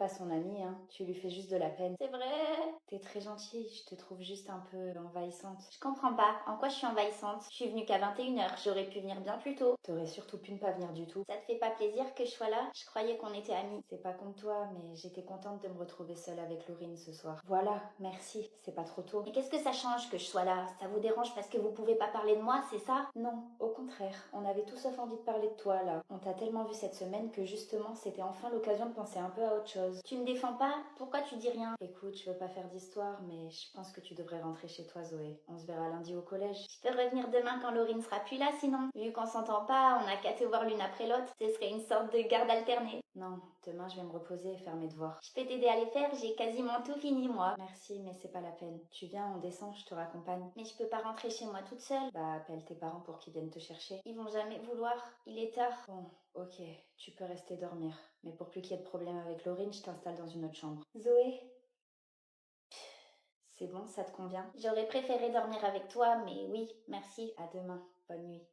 pas son amie, hein. Tu lui fais juste de la peine. C'est vrai. T'es très gentille, je te trouve juste un peu envahissante. Je comprends pas. En quoi je suis envahissante? Je suis venue qu'à 21h. J'aurais pu venir bien plus tôt. T'aurais surtout pu ne pas venir du tout. Ça te fait pas plaisir que je sois là? Je croyais qu'on était amis. C'est pas contre toi, mais j'étais contente de me retrouver seule avec Laurine ce soir. Voilà, merci, c'est pas trop tôt. Mais qu'est-ce que ça change que je sois là? Ça vous dérange parce que vous pouvez pas parler de moi, c'est ça? Non, au contraire, on avait tout sauf envie de parler de toi là. On t'a tellement vu cette semaine que justement c'était enfin l'occasion de penser un peu à autre chose. Tu me défends pas? Pourquoi tu dis rien? Écoute, je veux pas faire d'histoire, mais je pense que tu devrais rentrer chez toi, Zoé. On se verra lundi au collège. Je peux revenir demain quand Laurine sera plus là sinon. Vu qu'on s'entend pas, on a qu'à te voir l'une après l'autre. Ce serait une sorte de garde alternée. Non, demain je vais me reposer et faire mes devoirs. Je peux t'aider à les faire, j'ai quasiment tout fini moi. Merci, mais c'est pas la peine. Tu viens, on descend, je te raccompagne. Mais je peux pas rentrer chez moi toute seule. Bah, appelle tes parents pour qu'ils viennent te chercher. Ils vont jamais vouloir. Il est tard. Bon, ok, tu peux rester dormir. Mais pour plus qu'il y ait de problème avec Laurine, je t'installe dans une autre chambre. Zoé, C'est bon, ça te convient? j'aurais préféré dormir avec toi, mais oui, merci. À demain, bonne nuit.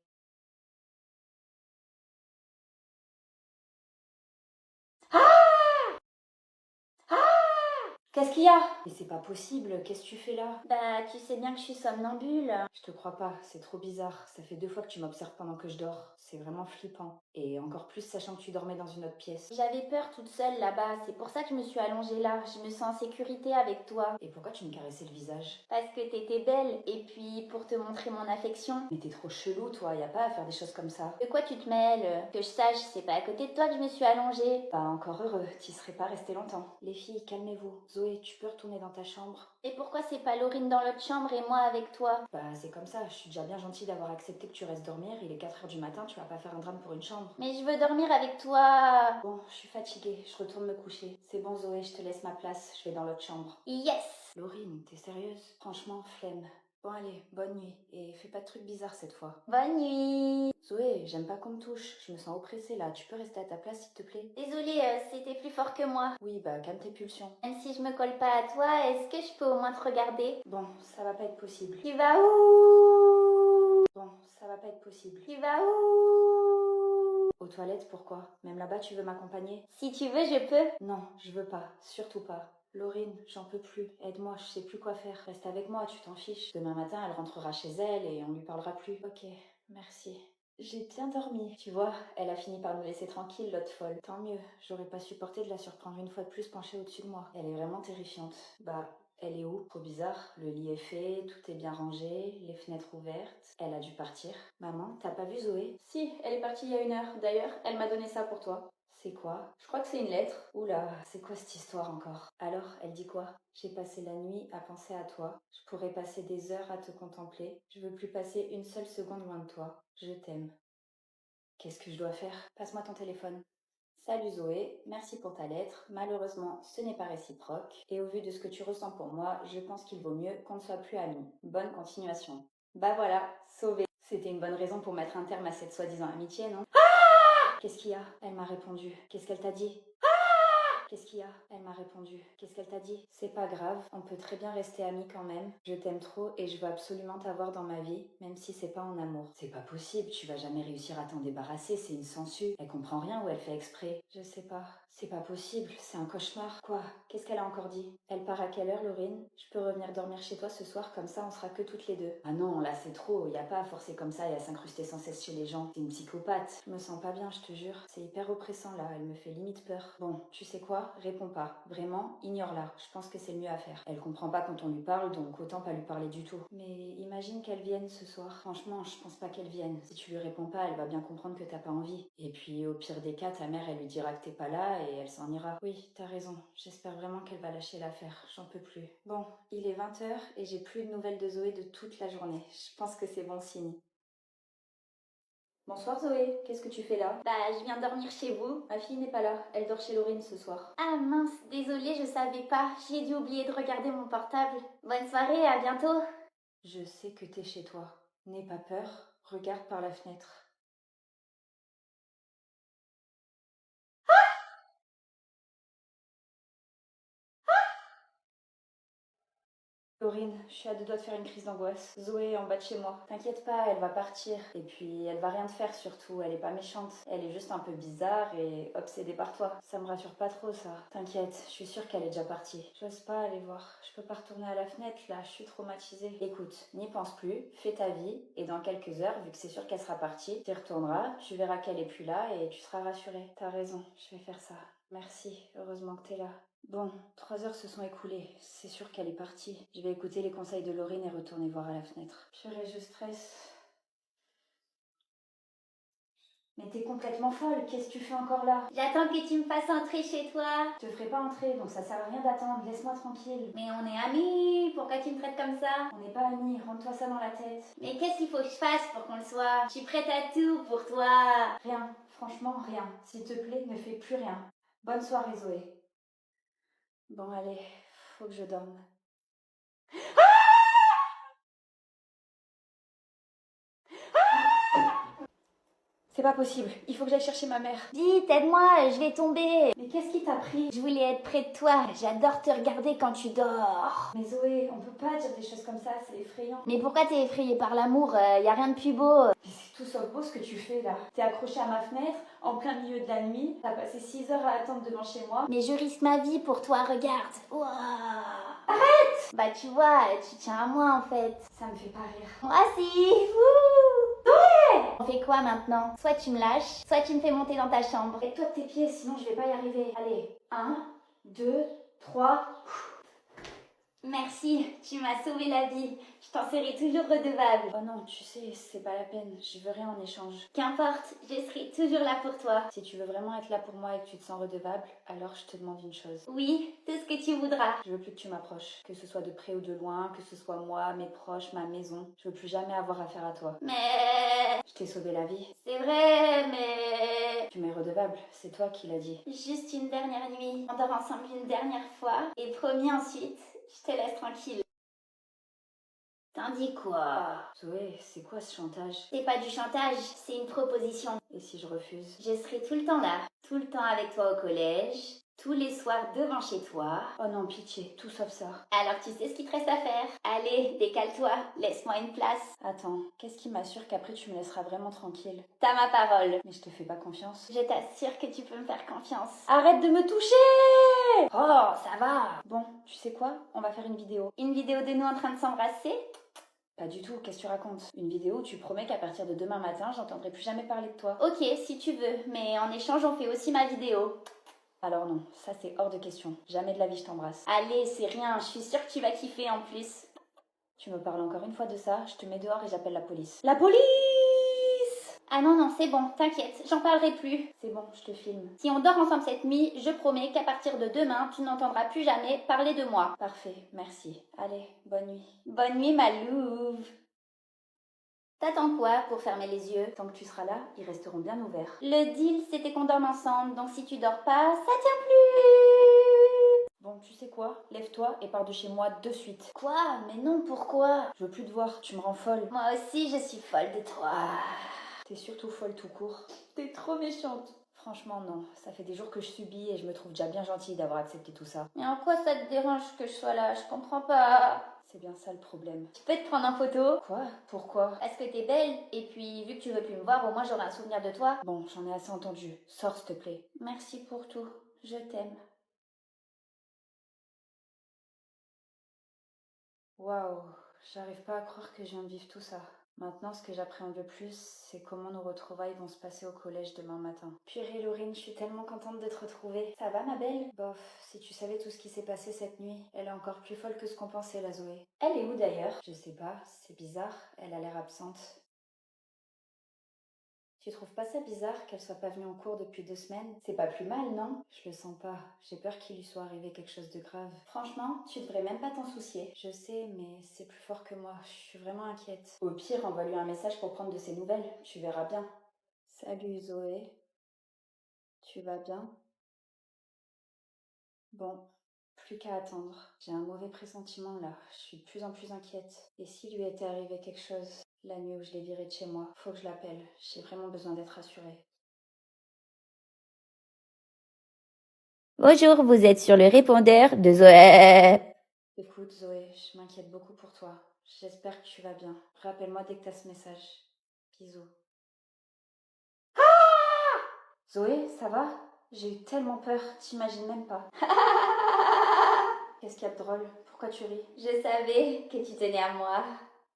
Qu'est-ce qu'il y a? Mais c'est pas possible, qu'est-ce que tu fais là? Bah, tu sais bien que je suis somnambule. Je te crois pas, c'est trop bizarre. Ça fait 2 fois que tu m'observes pendant que je dors. C'est vraiment flippant. Et encore plus sachant que tu dormais dans une autre pièce. J'avais peur toute seule là-bas, c'est pour ça que je me suis allongée là. Je me sens en sécurité avec toi. Et pourquoi tu me caressais le visage? Parce que t'étais belle, et puis pour te montrer mon affection. Mais t'es trop chelou, toi, y a pas à faire des choses comme ça. De quoi tu te mêles? Que je sache, c'est pas à côté de toi que je me suis allongée. Bah encore heureux, t'y serais pas resté longtemps. Les filles, calmez-vous. Zoé, tu peux retourner dans ta chambre? Et pourquoi c'est pas Laurine dans l'autre chambre et moi avec toi? Bah c'est comme ça, je suis déjà bien gentille d'avoir accepté que tu restes dormir. Il est 4 heures du matin, tu vas pas faire un drame pour une chambre. Mais je veux dormir avec toi. Bon, je suis fatiguée, je retourne me coucher. C'est bon Zoé, je te laisse ma place, je vais dans l'autre chambre. Yes! Laurine, t'es sérieuse? Franchement, flemme. Bon allez, bonne nuit, et fais pas de trucs bizarres cette fois. Bonne nuit! Zoé, j'aime pas qu'on me touche, je me sens oppressée là, tu peux rester à ta place s'il te plaît? Désolée, c'était plus fort que moi. Oui, bah calme tes pulsions. Même si je me colle pas à toi, est-ce que je peux au moins te regarder? Bon, ça va pas être possible. Tu vas où? Bon, ça va pas être possible. Tu vas où? Aux toilettes, pourquoi? Même là-bas, tu veux m'accompagner? Si tu veux, je peux. Non, je veux pas, surtout pas. Laurine, j'en peux plus. Aide-moi, je sais plus quoi faire. Reste avec moi, tu t'en fiches. Demain matin, elle rentrera chez elle et on lui parlera plus. Ok, merci. J'ai bien dormi. Tu vois, elle a fini par nous laisser tranquille, l'autre folle. Tant mieux, j'aurais pas supporté de la surprendre une fois de plus penchée au-dessus de moi. Elle est vraiment terrifiante. Bah, elle est où? Trop bizarre. Le lit est fait, tout est bien rangé, les fenêtres ouvertes. Elle a dû partir. Maman, t'as pas vu Zoé? Si, elle est partie il y a 1 heure. D'ailleurs, elle m'a donné ça pour toi. C'est quoi? Je crois que c'est une lettre. Oula, c'est quoi cette histoire encore? Alors, elle dit quoi? J'ai passé la nuit à penser à toi. Je pourrais passer des heures à te contempler. Je veux plus passer une seule seconde loin de toi. Je t'aime. Qu'est-ce que je dois faire? Passe-moi ton téléphone. Salut Zoé, merci pour ta lettre. Malheureusement, ce n'est pas réciproque. Et au vu de ce que tu ressens pour moi, je pense qu'il vaut mieux qu'on ne soit plus amis. Bonne continuation. Bah voilà, sauvé. C'était une bonne raison pour mettre un terme à cette soi-disant amitié, non? Qu'est-ce qu'il y a? Elle m'a répondu. Qu'est-ce qu'elle t'a dit? Qu'est-ce qu'il y a? Elle m'a répondu. Qu'est-ce qu'elle t'a dit? C'est pas grave, on peut très bien rester amis quand même. Je t'aime trop et je veux absolument t'avoir dans ma vie, même si c'est pas en amour. C'est pas possible, tu vas jamais réussir à t'en débarrasser, c'est une sangsue. Elle comprend rien ou elle fait exprès? Je sais pas. C'est pas possible, c'est un cauchemar. Quoi? Qu'est-ce qu'elle a encore dit? Elle part à quelle heure, Laurine? Je peux revenir dormir chez toi ce soir, comme ça on sera que toutes les deux. Ah non, là c'est trop, y a pas à forcer comme ça et à s'incruster sans cesse chez les gens. T'es une psychopathe. Je me sens pas bien, je te jure. C'est hyper oppressant là, elle me fait limite peur. Bon, tu sais quoi? Réponds pas. Vraiment, ignore-la. Je pense que c'est le mieux à faire. Elle comprend pas quand on lui parle, donc autant pas lui parler du tout. Mais imagine qu'elle vienne ce soir. Franchement, je pense pas qu'elle vienne. Si tu lui réponds pas, elle va bien comprendre que t'as pas envie. Et puis au pire des cas, ta mère elle lui dira que t'es pas là et elle s'en ira. Oui, t'as raison. J'espère vraiment qu'elle va lâcher l'affaire. J'en peux plus. Bon, il est 20h et j'ai plus de nouvelles de Zoé de toute la journée. Je pense que c'est bon signe. Bonsoir Zoé, qu'est-ce que tu fais là? Bah, je viens dormir chez vous. Ma fille n'est pas là, elle dort chez Laurine ce soir. Ah mince, désolée, je savais pas. J'ai dû oublier de regarder mon portable. Bonne soirée, à bientôt. Je sais que t'es chez toi. N'aie pas peur, regarde par la fenêtre. Laurine, je suis à deux doigts de faire une crise d'angoisse. Zoé est en bas de chez moi. T'inquiète pas, elle va partir. Et puis, elle va rien te faire surtout. Elle est pas méchante. Elle est juste un peu bizarre et obsédée par toi. Ça me rassure pas trop, ça. T'inquiète, je suis sûre qu'elle est déjà partie. J'ose pas aller voir. Je peux pas retourner à la fenêtre, là. Je suis traumatisée. Écoute, n'y pense plus. Fais ta vie. Et dans quelques heures, vu que c'est sûr qu'elle sera partie, tu y retourneras. Tu verras qu'elle est plus là et tu seras rassurée. T'as raison, je vais faire ça. Merci, heureusement que t'es là. Bon, 3 heures se sont écoulées. C'est sûr qu'elle est partie. Je vais écouter les conseils de Laurine et retourner voir à la fenêtre. Purée, je stresse. Mais t'es complètement folle. Qu'est-ce que tu fais encore là? J'attends que tu me fasses entrer chez toi. Je te ferai pas entrer, donc ça sert à rien d'attendre. Laisse-moi tranquille. Mais on est amis, pourquoi tu me traites comme ça? On n'est pas amis. Rentre-toi ça dans la tête. Mais qu'est-ce qu'il faut que je fasse pour qu'on le soit? Je suis prête à tout pour toi. Rien. Franchement, rien. S'il te plaît, ne fais plus rien. Bonne soirée, Zoé. Bon, allez. Faut que je dorme. C'est pas possible. Il faut que j'aille chercher ma mère. Vite, aide-moi, je vais tomber. Mais qu'est-ce qui t'a pris? Je voulais être près de toi. J'adore te regarder quand tu dors. Mais Zoé, on peut pas dire des choses comme ça, c'est effrayant. Mais pourquoi t'es effrayée par l'amour? Y a rien de plus beau. Mais c'est tout sauf beau ce que tu fais là. T'es accroché à ma fenêtre, en plein milieu de la nuit, t'as passé 6 heures à attendre devant chez moi. Mais je risque ma vie pour toi, regarde. Ouah. Arrête! Bah tu vois, tu tiens à moi en fait. Ça me fait pas rire. Moi si. Wouh. Ouais. On fait quoi maintenant? Soit tu me lâches, soit tu me fais monter dans ta chambre. Aide-toi de tes pieds, sinon je vais pas y arriver. Allez, 1, 2, 3. Merci, tu m'as sauvé la vie. Je t'en serai toujours redevable. Oh non, tu sais, c'est pas la peine. Je veux rien en échange. Qu'importe, je serai toujours là pour toi. Si tu veux vraiment être là pour moi et que tu te sens redevable, alors je te demande une chose. Oui, tout ce que tu voudras. Je veux plus que tu m'approches, que ce soit de près ou de loin, que ce soit moi, mes proches, ma maison. Je veux plus jamais avoir affaire à toi. Mais... Je t'ai sauvé la vie. C'est vrai, mais... Tu m'es redevable, c'est toi qui l'as dit. Juste une dernière nuit. On dort ensemble une dernière fois. Et promis ensuite, je te laisse tranquille. T'en dis quoi? Zoé, c'est quoi ce chantage? C'est pas du chantage, c'est une proposition. Et si je refuse? Je serai tout le temps là, tout le temps avec toi au collège, tous les soirs devant chez toi. Oh non, pitié, tout sauf ça. Alors tu sais ce qu'il te reste à faire. Allez, décale-toi, laisse-moi une place. Attends, qu'est-ce qui m'assure qu'après tu me laisseras vraiment tranquille? T'as ma parole. Mais je te fais pas confiance. Je t'assure que tu peux me faire confiance. Arrête de me toucher! Oh, ça va. Bon, tu sais quoi? On va faire une vidéo. Une vidéo de nous en train de s'embrasser? Pas du tout, qu'est-ce que tu racontes? Une vidéo où tu promets qu'à partir de demain matin, j'entendrai plus jamais parler de toi. Ok, si tu veux, mais en échange, on fait aussi ma vidéo. Alors non, ça c'est hors de question. Jamais de la vie je t'embrasse. Allez, c'est rien, je suis sûre que tu vas kiffer en plus. Tu me parles encore une fois de ça, je te mets dehors et j'appelle la police. La police! Ah non, non, c'est bon, t'inquiète, j'en parlerai plus. C'est bon, je te filme. Si on dort ensemble cette nuit, je promets qu'à partir de demain, tu n'entendras plus jamais parler de moi. Parfait, merci. Allez, bonne nuit. Bonne nuit, ma louve. T'attends quoi pour fermer les yeux? Tant que tu seras là, ils resteront bien ouverts. Le deal, c'était qu'on dorme ensemble, donc si tu dors pas, ça tient plus. Bon, tu sais quoi? Lève-toi et pars de chez moi de suite. Quoi? Mais non, pourquoi? Je veux plus te voir, tu me rends folle. Moi aussi, je suis folle de toi. T'es surtout folle tout court. T'es trop méchante. Franchement, non. Ça fait des jours que je subis et je me trouve déjà bien gentille d'avoir accepté tout ça. Mais en quoi ça te dérange que je sois là? Je comprends pas. C'est bien ça le problème. Tu peux te prendre en photo? Quoi? Pourquoi? Parce que t'es belle, et puis vu que tu veux plus me voir, au moins j'aurai un souvenir de toi. Bon, j'en ai assez entendu. Sors, s'il te plaît. Merci pour tout. Je t'aime. Waouh, j'arrive pas à croire que je viens de vivre tout ça. Maintenant, ce que j'appréhende le plus, c'est comment nos retrouvailles vont se passer au collège demain matin. Purée, Laurine, je suis tellement contente de te retrouver. Ça va, ma belle? Bof, si tu savais tout ce qui s'est passé cette nuit, elle est encore plus folle que ce qu'on pensait, la Zoé. Elle est où d'ailleurs? Je sais pas, c'est bizarre, elle a l'air absente. Tu trouves pas ça bizarre qu'elle soit pas venue en cours depuis 2 semaines? C'est pas plus mal, non? Je le sens pas. J'ai peur qu'il lui soit arrivé quelque chose de grave. Franchement, tu devrais même pas t'en soucier. Je sais, mais c'est plus fort que moi. Je suis vraiment inquiète. Au pire, envoie-lui un message pour prendre de ses nouvelles. Tu verras bien. Salut Zoé. Tu vas bien? Bon, plus qu'à attendre. J'ai un mauvais pressentiment là. Je suis de plus en plus inquiète. Et s'il lui était arrivé quelque chose? La nuit où je l'ai viré de chez moi. Faut que je l'appelle. J'ai vraiment besoin d'être rassurée. Bonjour, vous êtes sur le répondeur de Zoé. Écoute, Zoé, je m'inquiète beaucoup pour toi. J'espère que tu vas bien. Rappelle-moi dès que t'as ce message. Bisous. Zoé, ça va? J'ai eu tellement peur, t'imagines même pas. Qu'est-ce qu'il y a de drôle? Pourquoi tu ris? Je savais que tu tenais à moi.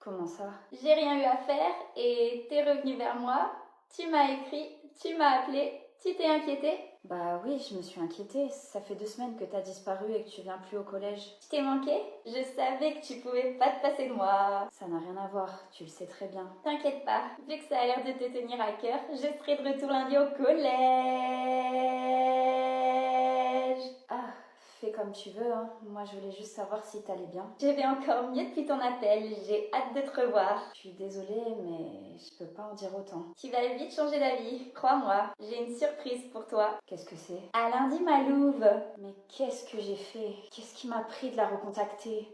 Comment ça? J'ai rien eu à faire et t'es revenu vers moi. Tu m'as écrit, tu m'as appelé, tu t'es inquiété. Bah oui, je me suis inquiétée. Ça fait 2 semaines que t'as disparu et que tu viens plus au collège. Je t'ai manqué. Je savais que tu pouvais pas te passer de moi. Ça n'a rien à voir, tu le sais très bien. T'inquiète pas, vu que ça a l'air de te tenir à cœur, je serai de retour lundi au collège. Ah, fais comme tu veux, hein. Moi, je voulais juste savoir si t'allais bien. Je vais encore mieux depuis ton appel, j'ai hâte de te revoir. Je suis désolée, mais je peux pas en dire autant. Tu vas vite changer d'avis, crois-moi. J'ai une surprise pour toi. Qu'est-ce que c'est? À lundi, ma louve. Mais qu'est-ce que j'ai fait? Qu'est-ce qui m'a pris de la recontacter?